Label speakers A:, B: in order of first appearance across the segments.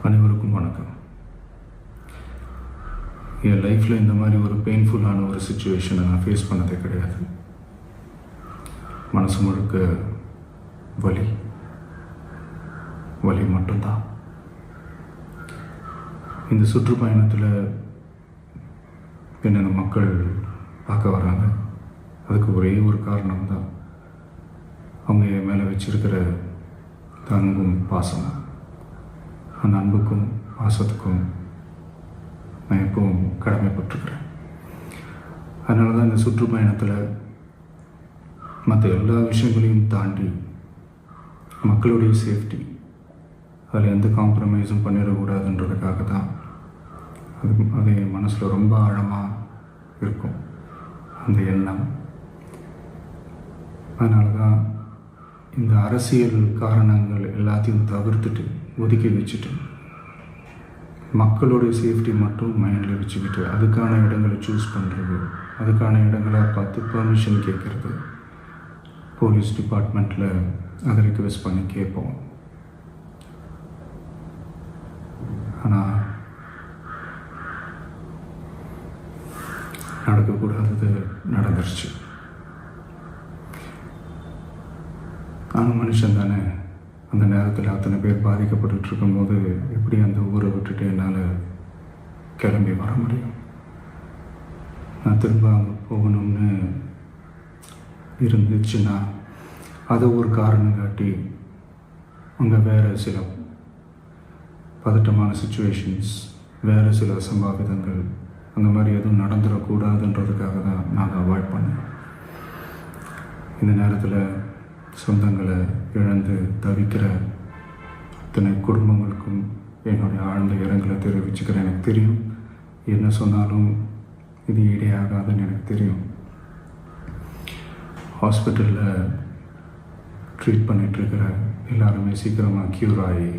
A: அனைவருக்கும் வணக்கம். என் லைஃப்பில் இந்த மாதிரி ஒரு பெயின்ஃபுல்லான ஒரு சுச்சுவேஷனை நான் ஃபேஸ் பண்ணதே கிடையாது. மனசு முழுக்க வலி மட்டும்தான். இந்த சுற்றுப்பயணத்தில் என்னென்ன மக்கள் பார்க்க வராங்க, அதுக்கு ஒரே ஒரு காரணம் தான், அவங்க என் மேலே வச்சிருக்கிற அன்பும் பாசம். அந்த அன்புக்கும் பாசத்துக்கும் நான் எப்பவும் கடமைப்பட்டிருக்கிறேன். அதனால தான் இந்த சுற்றுப்பயணத்தில் மற்ற எல்லா விஷயங்களையும் தாண்டி மக்களுடைய சேஃப்டி, அதில் எந்த காம்ப்ரமைஸும் பண்ணிடக்கூடாதுன்றதுக்காக தான் அது என் மனசில் ரொம்ப ஆழமாக இருக்கும் அந்த எண்ணம். அதனால தான் இந்த அரசியல் காரணங்கள் எல்லாத்தையும் தவிர்த்துட்டு ஒதுக்கி வச்சுட்டு மக்களுடைய சேஃப்டி மட்டும் மைண்டில் வச்சுக்கிட்டு அதுக்கான இடங்களை சூஸ் பண்ணுறது, அதுக்கான இடங்களை பார்த்து பெர்மிஷன் கேட்குறது, போலீஸ் டிபார்ட்மெண்ட்டில் அதை ரிக்வெஸ்ட் பண்ணி கேட்போம். ஆனால் நடக்கக்கூடாதது நடந்துருச்சு. நானும் மனுஷன் தானே. அந்த நேரத்தில் அத்தனை பேர் பாதிக்கப்பட்டு இருக்கும்போது எப்படி அந்த ஊரை விட்டுட்டு என்னால் கிளம்பி வர முடியும்? நான் திரும்ப அங்கே போகணும்னு இருந்துச்சுன்னா அதை ஒரு காரணம் காட்டி அங்கே வேறு சில பதட்டமான சுச்சுவேஷன்ஸ், வேறு சில சம்பாவிதங்கள், அந்த மாதிரி எதுவும் நடந்துடக்கூடாதுன்றதுக்காக தான் நான் அவாய்ட் பண்ணேன். இந்த நேரத்தில் சொந்தங்களை இழந்து தவிக்கிற அத்தனை குடும்பங்களுக்கும் என்னுடைய ஆழ்ந்த இரங்கலை தெரிவிச்சுக்கிறேன். எனக்கு தெரியும், என்ன சொன்னாலும் இது ஈடேயாகாதுன்னு எனக்கு தெரியும். ஹாஸ்பிட்டலில் ட்ரீட் பண்ணிகிட்ருக்கிற எல்லாருமே சீக்கிரமாக க்யூர் ஆகி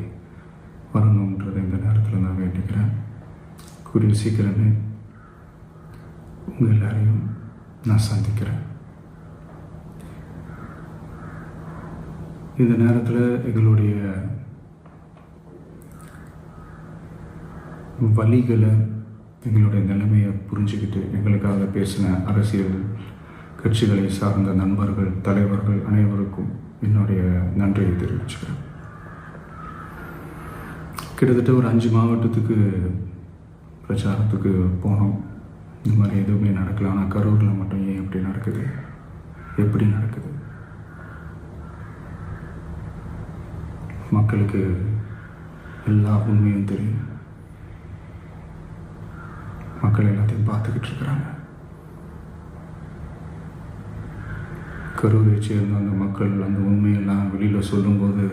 A: வரணுன்றதை இந்த நேரத்தில் நான் வேண்டிக்கிறேன். கூடிய சீக்கிரமே உங்கள் எல்லாரையும் நான் சந்திக்கிறேன். இந்த நேரத்தில் எங்களுடைய வலிகளை, எங்களுடைய நிலைமையை புரிஞ்சுக்கிட்டு எங்களுக்காக பேசின அரசியல் கட்சிகளை சார்ந்த நண்பர்கள், தலைவர்கள் அனைவருக்கும் என்னுடைய நன்றியை தெரிவிச்சுக்கிறேன். கிட்டத்தட்ட ஒரு 5 மாவட்டத்துக்கு பிரச்சாரத்துக்கு போனோம். இந்த மாதிரி எதுவுமே நடக்கல. ஆனால் கரூரில் மட்டும் ஏன் எப்படி நடக்குது, எப்படி நடக்குது? மக்களுக்கு எல்லா உண்மையும் தெரியும். மக்கள் எல்லாத்தையும் பார்த்துக்கிட்டு இருக்கிறாங்க. கரூரை சேர்ந்த அந்த மக்கள் அந்த உண்மையெல்லாம் வெளியில் சொல்லும்போது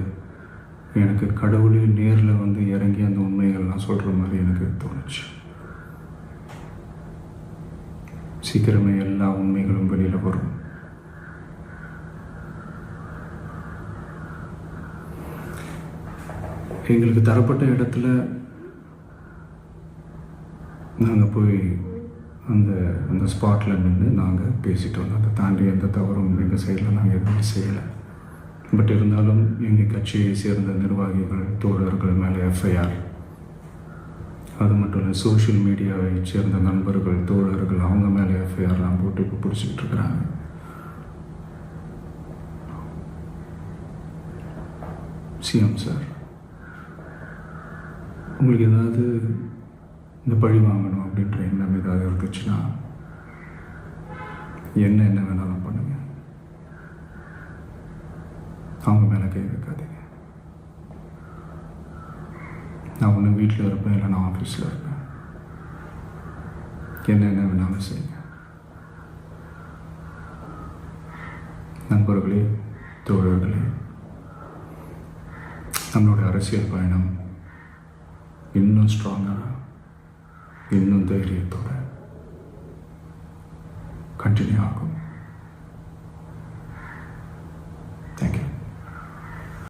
A: எனக்கு கடவுளே நேரில் வந்து இறங்கி அந்த உண்மைகள்லாம் சொல்கிற மாதிரி எனக்கு தோணுச்சு. சீக்கிரமே எல்லா உண்மைகளும் வெளியில் வரும். எங்களுக்கு தரப்பட்ட இடத்துல நாங்கள் போய் அந்த ஸ்பாட்டில் நின்று நாங்கள் பேசிட்டு வந்தோம். அதை தாண்டி எந்த தவறும் எங்கள் சைடில் நாங்கள் எதுவும் செய்யலை. பட் இருந்தாலும் எங்கள் கட்சியை சேர்ந்த நிர்வாகிகள், தோழர்கள் மேலே எஃப்ஐஆர், அது மட்டும் இல்லை சோஷியல் மீடியாவை சேர்ந்த நண்பர்கள், தோழர்கள், அவங்க மேலே எஃப்ஐஆர்லாம் போட்டு இப்போ பிடிச்சிக்கிட்டு இருக்கிறாங்க. சிஎம் சார், உங்களுக்கு ஏதாவது இந்த பழி வாங்கணும் அப்படின்ற எண்ணம் ஏதாவது இருந்துச்சுன்னா என்ன வேணாலும் பண்ணுங்க. அவங்க மேலே கை வைக்காதீங்க. நான் ஒன்று வீட்டில் இருப்பேன், இல்லை நான் ஆஃபீஸில் இருப்பேன். என்ன வேணாலும் செய்யுங்க. நண்பர்களே, தோழர்களே, நம்மளுடைய அரசியல் பயணம் இன்னும் ஸ்ட்ராங்காக, இன்னும் தைரியத்தோட கண்டினியூ ஆகும்.